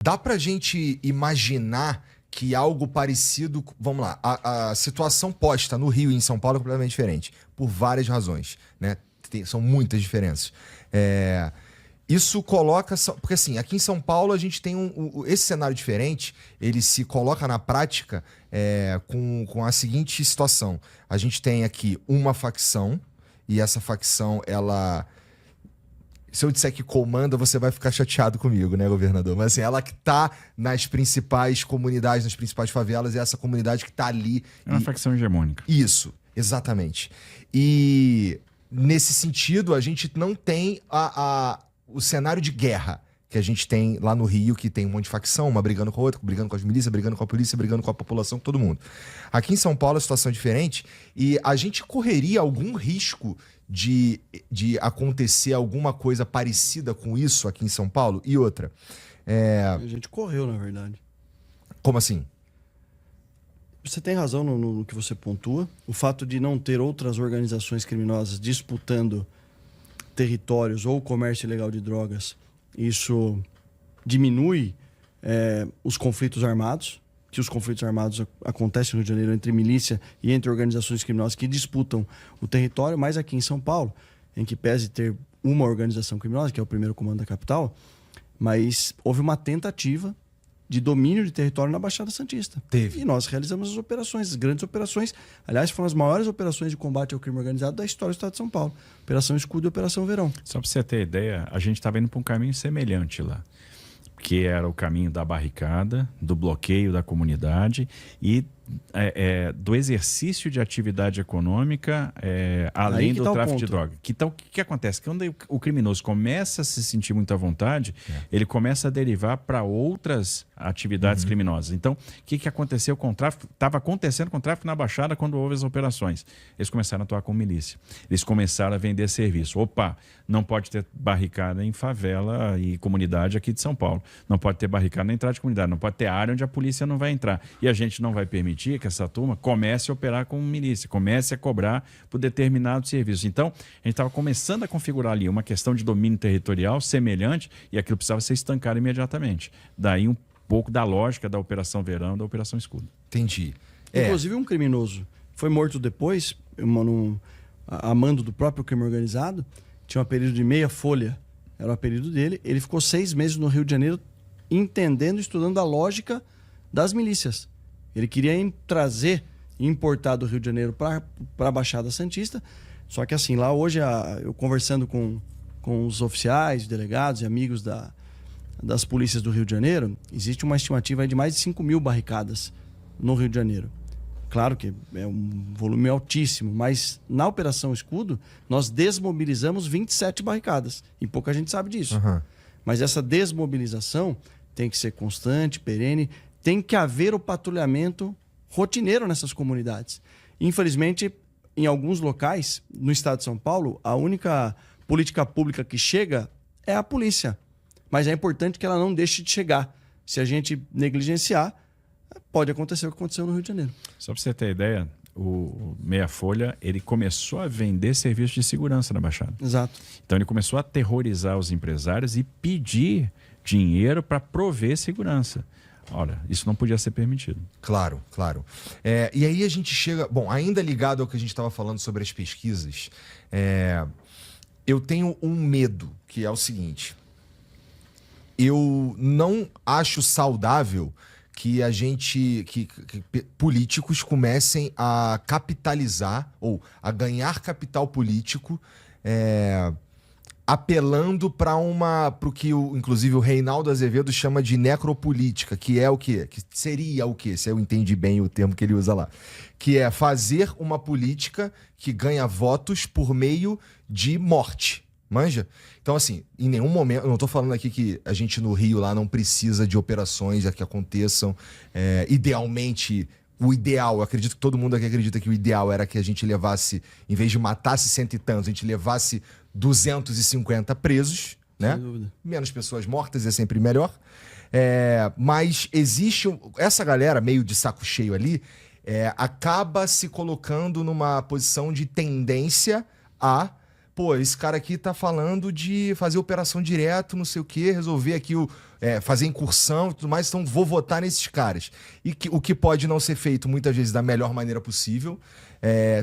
Dá pra gente imaginar que algo parecido... Vamos lá, a situação posta no Rio e em São Paulo é completamente diferente, por várias razões, né? São muitas diferenças. Isso coloca... Porque assim, aqui em São Paulo a gente tem esse cenário diferente, ele se coloca na prática com a seguinte situação. A gente tem aqui uma facção, e essa facção, ela... Se eu disser que comanda, você vai ficar chateado comigo, né, governador? Mas assim, ela que tá nas principais comunidades, nas principais favelas, é essa comunidade que tá ali. É uma facção hegemônica. Isso, exatamente. E nesse sentido, a gente não tem o cenário de guerra que a gente tem lá no Rio, que tem um monte de facção, uma brigando com a outra, brigando com as milícias, brigando com a polícia, brigando com a população, com todo mundo. Aqui em São Paulo a situação é diferente e a gente correria algum risco de acontecer alguma coisa parecida com isso aqui em São Paulo? E outra... A gente correu, na verdade. Como assim? Você tem razão no que você pontua. O fato de não ter outras organizações criminosas disputando territórios ou comércio ilegal de drogas, isso diminui os conflitos armados, que os conflitos armados acontecem no Rio de Janeiro entre milícia e entre organizações criminosas que disputam o território, mas aqui em São Paulo, em que pese ter uma organização criminosa, que é o primeiro comando da capital, mas houve uma tentativa de domínio de território na Baixada Santista. Teve. E nós realizamos as operações, as grandes operações. Aliás, foram as maiores operações de combate ao crime organizado da história do Estado de São Paulo. Operação Escudo e Operação Verão. Só para você ter ideia, a gente estava indo para um caminho semelhante lá, que era o caminho da barricada, do bloqueio da comunidade e do exercício de atividade econômica além do tráfico de droga. Então, o que acontece? Quando o criminoso começa a se sentir muito à vontade, ele começa a derivar para outras atividades criminosas. Então, o que aconteceu com o tráfico? Estava acontecendo com o tráfico na Baixada quando houve as operações. Eles começaram a atuar com milícia. Eles começaram a vender serviço. Opa, não pode ter barricada em favela e comunidade aqui de São Paulo. Não pode ter barricada na entrada de comunidade. Não pode ter área onde a polícia não vai entrar. E a gente não vai permitir que essa turma comece a operar com milícia, comece a cobrar por determinados serviços. Então, a gente estava começando a configurar ali uma questão de domínio territorial semelhante e aquilo precisava ser estancado imediatamente. Daí um pouco da lógica da Operação Verão, da Operação Escudo. Entendi. Inclusive, um criminoso foi morto depois, a mando do próprio crime organizado, tinha um apelido de Meia Folha, era o apelido dele. Ele ficou 6 meses no Rio de Janeiro entendendo e estudando a lógica das milícias. Ele queria trazer e importar do Rio de Janeiro para a Baixada Santista. Só que assim, lá hoje, eu conversando com os oficiais, delegados e amigos das polícias do Rio de Janeiro, existe uma estimativa de mais de 5.000 barricadas no Rio de Janeiro. Claro que é um volume altíssimo, mas na Operação Escudo, nós desmobilizamos 27 barricadas. E pouca gente sabe disso. Mas essa desmobilização tem que ser constante, perene. Tem que haver o patrulhamento rotineiro nessas comunidades. Infelizmente, em alguns locais, no estado de São Paulo, a única política pública que chega é a polícia. Mas é importante que ela não deixe de chegar. Se a gente negligenciar, pode acontecer o que aconteceu no Rio de Janeiro. Só para você ter ideia, o Meia Folha, ele começou a vender serviços de segurança na Baixada. Exato. Então ele começou a aterrorizar os empresários e pedir dinheiro para prover segurança. Ora, isso não podia ser permitido. Claro, claro. E aí a gente chega... Bom, ainda ligado ao que a gente estava falando sobre as pesquisas, eu tenho um medo, que é o seguinte. Eu não acho saudável que a gente... que políticos comecem a capitalizar ou a ganhar capital político apelando para o que inclusive o Reinaldo Azevedo chama de necropolítica, que é o quê? Que seria o quê? Se eu entendi bem o termo que ele usa lá. Que é fazer uma política que ganha votos por meio de morte. Manja? Então, assim, em nenhum momento... Eu não tô falando aqui que a gente no Rio lá não precisa de operações que aconteçam. Idealmente... O ideal, eu acredito que todo mundo aqui acredita que o ideal era que a gente levasse, em vez de matasse 100 e tantos, a gente levasse 250 presos, né? Sem dúvida. Menos pessoas mortas é sempre melhor. Mas existe... Essa galera meio de saco cheio ali acaba se colocando numa posição de tendência a pô, esse cara aqui tá falando de fazer operação direto, não sei o quê, resolver aqui fazer incursão e tudo mais, então vou votar nesses caras. O que pode não ser feito muitas vezes da melhor maneira possível.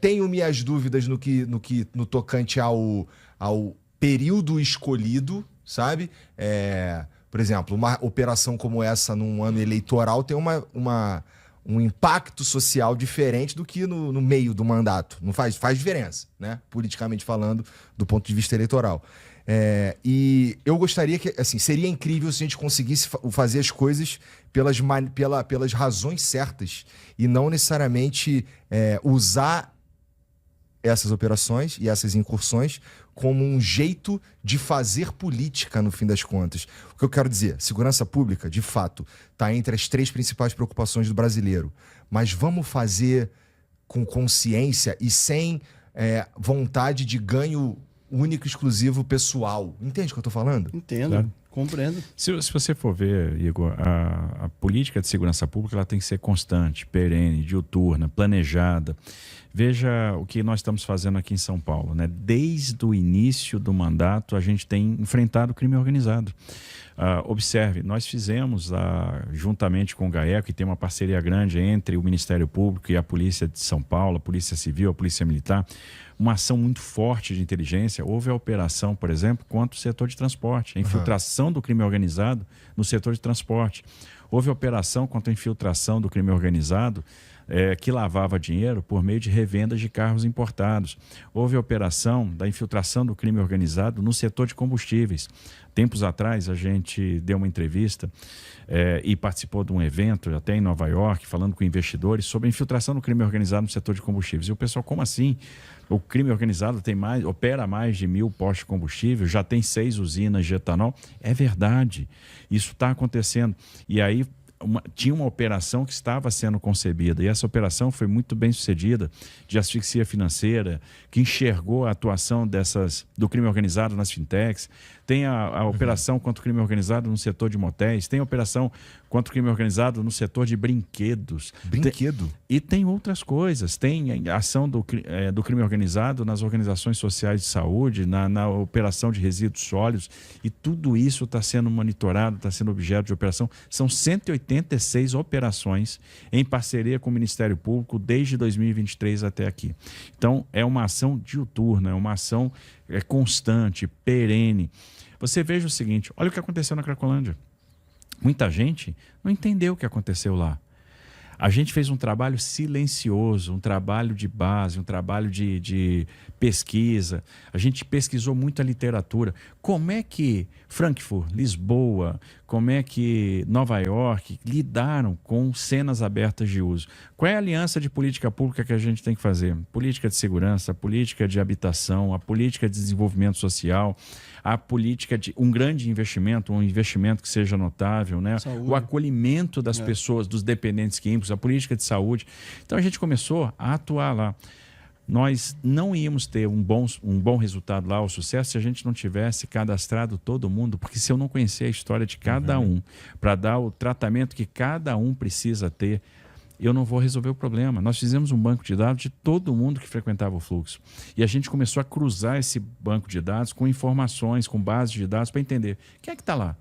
Tenho minhas dúvidas no tocante ao período escolhido, sabe? Por exemplo, uma operação como essa num ano eleitoral tem um impacto social diferente do que no meio do mandato. Não faz diferença, né? Politicamente falando, do ponto de vista eleitoral. E eu gostaria que, assim, seria incrível se a gente conseguisse fazer as coisas pelas razões certas e não necessariamente usar essas operações e essas incursões como um jeito de fazer política, no fim das contas. O que eu quero dizer, segurança pública, de fato, está entre as 3 principais preocupações do brasileiro. Mas vamos fazer com consciência e sem vontade de ganho único, exclusivo, pessoal. Entende o que eu estou falando? Entendo, Claro. compreendo. Se você for ver, Igor, a política de segurança pública ela tem que ser constante, perene, diuturna, planejada. Veja o que nós estamos fazendo aqui em São Paulo, né? Desde o início do mandato, a gente tem enfrentado o crime organizado. Observe, nós fizemos, juntamente com o GAECO, que tem uma parceria grande entre o Ministério Público e a Polícia de São Paulo, a Polícia Civil, a Polícia Militar, uma ação muito forte de inteligência. Houve a operação, por exemplo, contra o setor de transporte, a infiltração do crime organizado no setor de transporte. Houve a operação contra a infiltração do crime organizado que lavava dinheiro por meio de revendas de carros importados. Houve a operação da infiltração do crime organizado no setor de combustíveis. Tempos atrás, a gente deu uma entrevista e participou de um evento até em Nova York, falando com investidores sobre a infiltração do crime organizado no setor de combustíveis. E o pessoal, como assim? O crime organizado opera mais de 1.000 postos de combustível, já tem 6 usinas de etanol. É verdade, isso está acontecendo. E aí tinha uma operação que estava sendo concebida, e essa operação foi muito bem sucedida, de asfixia financeira, que enxergou a atuação do crime organizado nas fintechs. Tem a operação contra o crime organizado no setor de motéis, tem a operação contra o crime organizado no setor de brinquedos. Brinquedo? E tem outras coisas. Tem a ação do crime organizado nas organizações sociais de saúde, na operação de resíduos sólidos, e tudo isso está sendo monitorado, está sendo objeto de operação. São 186 operações em parceria com o Ministério Público desde 2023 até aqui. Então, é uma ação diuturna, é uma ação constante, perene. Você veja o seguinte, olha o que aconteceu na Cracolândia. Muita gente não entendeu o que aconteceu lá. A gente fez um trabalho silencioso, um trabalho de base, um trabalho de pesquisa. A gente pesquisou muita literatura. Como é que Frankfurt, Lisboa, como é que Nova York lidaram com cenas abertas de uso? Qual é a aliança de política pública que a gente tem que fazer? Política de segurança, política de habitação, a política de desenvolvimento social, a política de um grande investimento, um investimento que seja notável, né? O acolhimento das pessoas, dos dependentes químicos, a política de saúde. Então a gente começou a atuar lá. Nós não íamos ter um bom resultado lá, o sucesso, se a gente não tivesse cadastrado todo mundo, porque se eu não conhecer a história de cada um, para dar o tratamento que cada um precisa ter, eu não vou resolver o problema. Nós fizemos um banco de dados de todo mundo que frequentava o fluxo. E a gente começou a cruzar esse banco de dados com informações, com bases de dados, para entender quem é que está lá.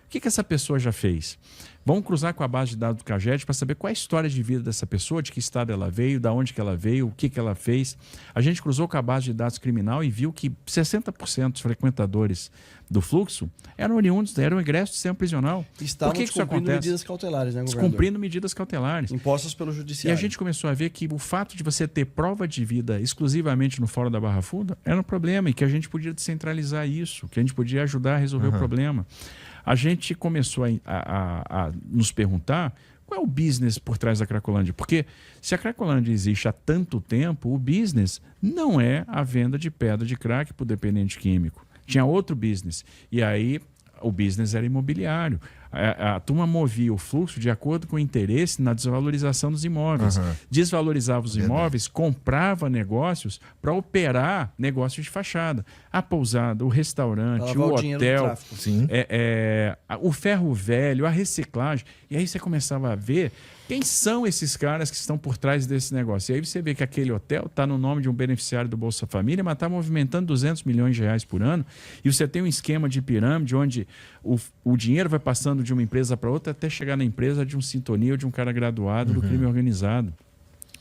O que essa pessoa já fez? Vamos cruzar com a base de dados do CAGED para saber qual é a história de vida dessa pessoa, de que estado ela veio, de onde que ela veio, o que ela fez. A gente cruzou com a base de dados criminal e viu que 60% dos frequentadores do fluxo eram oriundos, eram egressos do sistema prisional. Estavam Por que isso acontece? medidas cautelares, né, governador? Descumprindo medidas cautelares. Impostas pelo E judiciário. a gente começou a ver que o fato de você ter prova de vida exclusivamente no Fórum da Barra Funda era um problema e que a gente podia descentralizar isso, que a gente podia ajudar a resolver o problema. A gente começou a nos perguntar qual é o business por trás da Cracolândia. Porque se a Cracolândia existe há tanto tempo, o business não é a venda de pedra de crack para o dependente químico. Tinha outro business. E aí o business era imobiliário. A turma movia o fluxo de acordo com o interesse na desvalorização dos imóveis. Desvalorizava os imóveis, comprava negócios para operar negócios de fachada. A pousada, o restaurante, o hotel, o ferro velho, a reciclagem. E aí você começava a ver Quem são esses caras que estão por trás desse negócio? E aí você vê que aquele hotel está no nome de um beneficiário do Bolsa Família, mas está movimentando 200 milhões de reais por ano. E você tem um esquema de pirâmide onde o dinheiro vai passando de uma empresa para outra até chegar na empresa de um Sintonia ou de um cara graduado do crime organizado.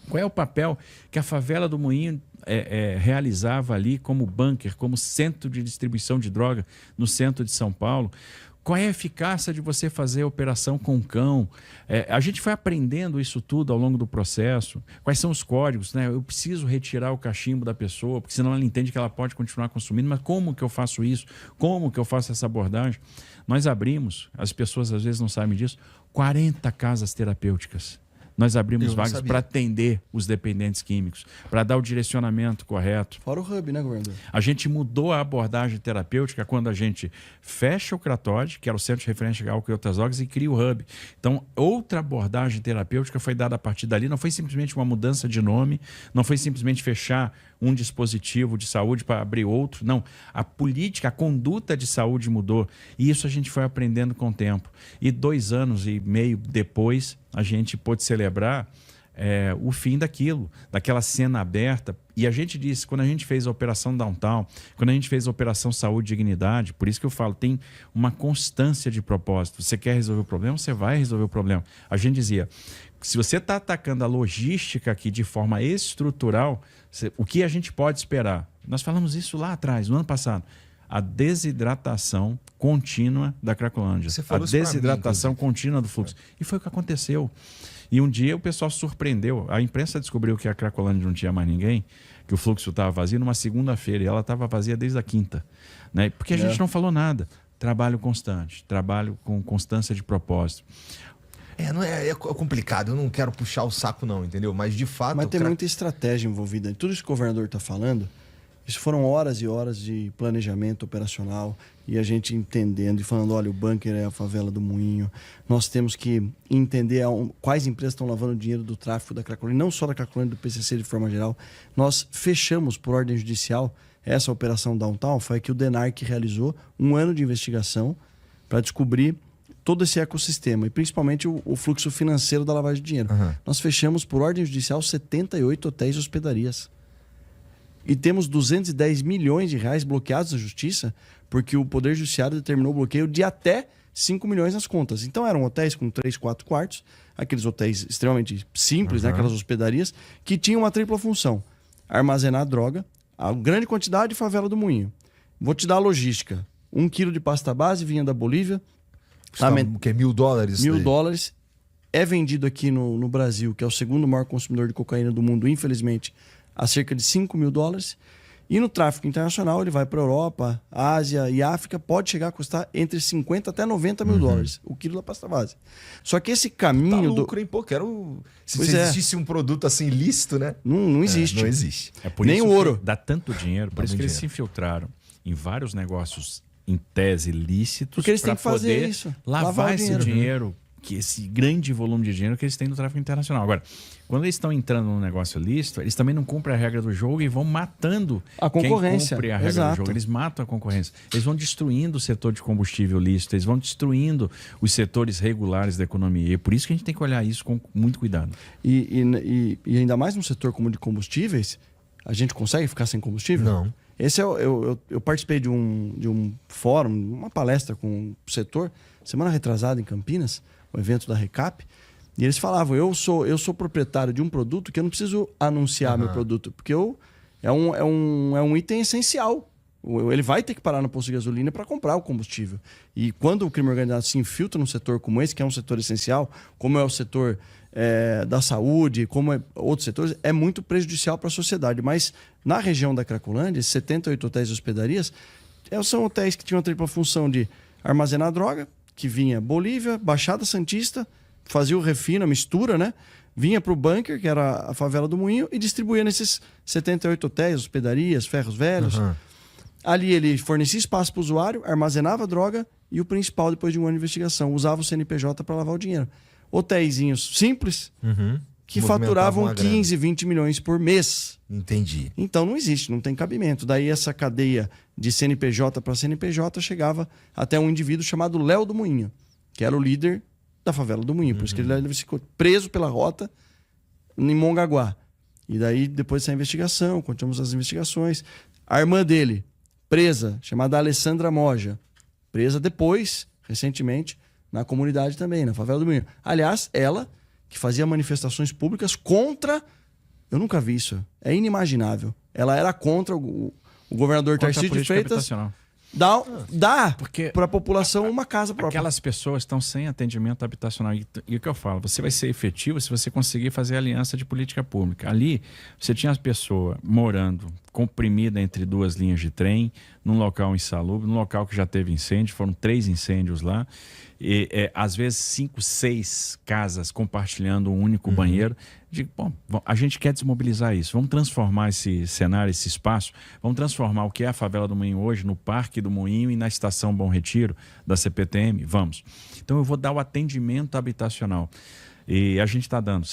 Qual é o papel que a favela do Moinho realizava ali como bunker, como centro de distribuição de droga no centro de São Paulo? Qual é a eficácia de você fazer a operação com cão? A gente foi aprendendo isso tudo ao longo do processo. Quais são os códigos, né? Eu preciso retirar o cachimbo da pessoa, porque senão ela entende que ela pode continuar consumindo. Mas como que eu faço isso? Como que eu faço essa abordagem? Nós abrimos, as pessoas às vezes não sabem disso, 40 casas terapêuticas. Nós abrimos vagas para atender os dependentes químicos, para dar o direcionamento correto. Fora o hub, né, governador? A gente mudou a abordagem terapêutica quando a gente fecha o CRATOD, que era o Centro de Referência de Álcool e Outras Drogas, e cria o hub. Então, outra abordagem terapêutica foi dada a partir dali. Não foi simplesmente uma mudança de nome, não foi simplesmente fechar um dispositivo de saúde para abrir outro. Não, a política, a conduta de saúde mudou. E isso a gente foi aprendendo com o tempo. E 2 anos e meio depois, a gente pôde celebrar o fim daquela cena aberta. E a gente disse, quando a gente fez a Operação Downtown, quando a gente fez a Operação Saúde e Dignidade, por isso que eu falo, tem uma constância de propósito. Você quer resolver o problema, você vai resolver o problema. A gente dizia, se você está atacando a logística aqui de forma estrutural, o que a gente pode esperar? Nós falamos isso lá atrás, no ano passado. A desidratação contínua da Cracolândia. A desidratação contínua do fluxo. E foi o que aconteceu. E um dia o pessoal se surpreendeu. A imprensa descobriu que a Cracolândia não tinha mais ninguém, que o fluxo estava vazio numa segunda-feira. E ela estava vazia desde a quinta. Né? Porque a gente não falou nada. Trabalho constante. Trabalho com constância de propósito. É complicado. Eu não quero puxar o saco não, entendeu? Mas de fato... Mas tem muita estratégia envolvida. Tudo isso que o governador está falando... Isso foram horas e horas de planejamento operacional e a gente entendendo e falando, olha, o bunker é a favela do Moinho. Nós temos que entender quais empresas estão lavando o dinheiro do tráfico da Cracolândia, não só da Cracolândia, do PCC de forma geral. Nós fechamos por ordem judicial essa operação Downtown, foi a que o DENARC realizou 1 ano de investigação para descobrir todo esse ecossistema e principalmente o fluxo financeiro da lavagem de dinheiro. Nós fechamos por ordem judicial 78 hotéis e hospedarias. E temos 210 milhões de reais bloqueados na justiça, porque o Poder Judiciário determinou o bloqueio de até 5 milhões nas contas. Então eram hotéis com 3, 4 quartos, aqueles hotéis extremamente simples, né, aquelas hospedarias, que tinham uma tripla função: armazenar droga, a grande quantidade de favela do Moinho. Vou te dar a logística. 1 quilo de pasta base vinha da Bolívia. Que é $1.000? $1.000. É vendido aqui no Brasil, que é o segundo maior consumidor de cocaína do mundo, infelizmente, a cerca de $5.000. E no tráfico internacional, ele vai para a Europa, Ásia e África, pode chegar a custar entre 50 até 90 mil dólares o quilo da pasta base. Só que esse caminho... Tá lucro, hein? Pô, se existisse um produto assim lícito, né? Não existe. Não existe. É por Nem isso o ouro. Que dá tanto dinheiro, por isso que eles se infiltraram em vários negócios em tese lícitos. Porque eles têm que fazer poder isso. lavar esse dinheiro, que esse grande volume de dinheiro que eles têm no tráfico internacional. Agora, quando eles estão entrando num negócio lícito, eles também não cumprem a regra do jogo e vão matando a concorrência. Quem cumpre a regra do jogo. Eles matam a concorrência. Eles vão destruindo o setor de combustível lícito, eles vão destruindo os setores regulares da economia. E é por isso que a gente tem que olhar isso com muito cuidado. E ainda mais num setor como o de combustíveis, a gente consegue ficar sem combustível? Não. Esse eu participei de um fórum, uma palestra com o setor, semana retrasada em Campinas, o evento da Recap, e eles falavam, eu sou proprietário de um produto que eu não preciso anunciar meu produto, porque é um item essencial. Ele vai ter que parar no posto de gasolina para comprar o combustível. E quando o crime organizado se infiltra num setor como esse, que é um setor essencial, como é o setor da saúde, como é outros setores, é muito prejudicial para a sociedade. Mas na região da Cracolândia, 78 hotéis e hospedarias, são hotéis que tinham a tripla função de armazenar droga, que vinha Bolívia, Baixada Santista, fazia o refino, a mistura, né? Vinha para o bunker, que era a favela do Moinho, e distribuía nesses 78 hotéis, hospedarias, ferros velhos. Ali ele fornecia espaço para o usuário, armazenava droga e o principal, depois de 1 ano de investigação, usava o CNPJ para lavar o dinheiro. Hotéisinhos simples, que faturavam 15, 20 milhões por mês. Entendi. Então não existe, não tem cabimento. Daí essa cadeia de CNPJ para CNPJ chegava até um indivíduo chamado Léo do Moinho, que era o líder da favela do Moinho. Por isso que ele ficou preso pela rota em Mongaguá. E daí, depois dessa investigação, continuamos as investigações. A irmã dele, presa, chamada Alessandra Moja, presa depois, recentemente, na comunidade também, na favela do Moinho. Aliás, ela que fazia manifestações públicas contra... Eu nunca vi isso. É inimaginável. Ela era contra o governador Tarcísio de Freitas. Dá para a população uma casa própria. Aquelas pessoas estão sem atendimento habitacional. E o que eu falo? Você vai ser efetivo se você conseguir fazer aliança de política pública. Ali, você tinha as pessoas morando comprimida entre duas linhas de trem, num local insalubre, num local que já teve incêndio. Foram 3 incêndios lá. E, às vezes 5, 6 casas compartilhando um único banheiro. Digo, bom, a gente quer desmobilizar isso. Vamos transformar esse cenário, esse espaço. Vamos transformar o que é a favela do Moinho hoje no Parque do Moinho e na Estação Bom Retiro da CPTM. Vamos. Então eu vou dar o atendimento habitacional. E a gente está dando,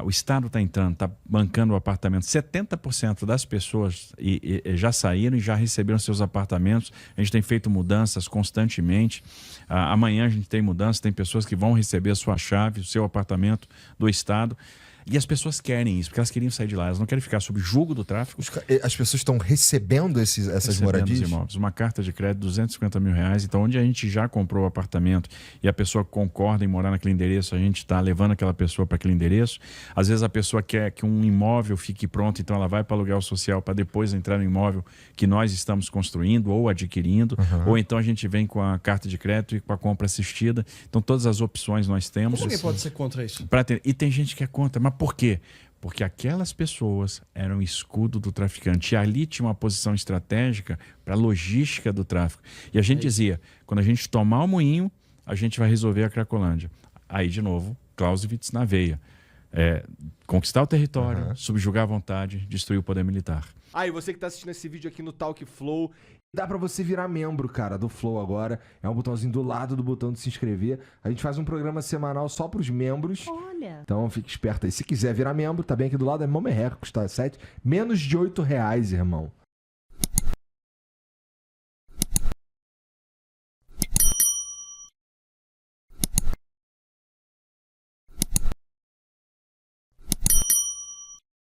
o Estado está entrando, está bancando o apartamento. 70% das pessoas já saíram e já receberam seus apartamentos. A gente tem feito mudanças constantemente. Amanhã a gente tem mudanças, tem pessoas que vão receber a sua chave, o seu apartamento do Estado. E as pessoas querem isso, porque elas queriam sair de lá. Elas não querem ficar sob julgo do tráfico. As pessoas estão recebendo essas moradias? Os imóveis. Uma carta de crédito, R$250 mil. Então, onde a gente já comprou o apartamento e a pessoa concorda em morar naquele endereço, a gente está levando aquela pessoa para aquele endereço. Às vezes a pessoa quer que um imóvel fique pronto, então ela vai para aluguel social para depois entrar no imóvel que nós estamos construindo ou adquirindo. Ou então a gente vem com a carta de crédito e com a compra assistida. Então, todas as opções nós temos. Como alguém pode ser contra isso? E tem gente que é contra, mas por quê? Porque aquelas pessoas eram escudo do traficante. E ali tinha uma posição estratégica para a logística do tráfico. E a gente dizia, quando a gente tomar o Moinho, a gente vai resolver a Cracolândia. Aí, de novo, Clausewitz na veia. Conquistar o território, subjugar a vontade, destruir o poder militar. E você que tá assistindo esse vídeo aqui no Talk Flow, dá pra você virar membro, cara, do Flow agora. É um botãozinho do lado do botão de se inscrever. A gente faz um programa semanal só pros membros. Olha. Então fique esperto aí. Se quiser virar membro, tá bem aqui do lado, é mão merreca, custa menos de R$8, irmão.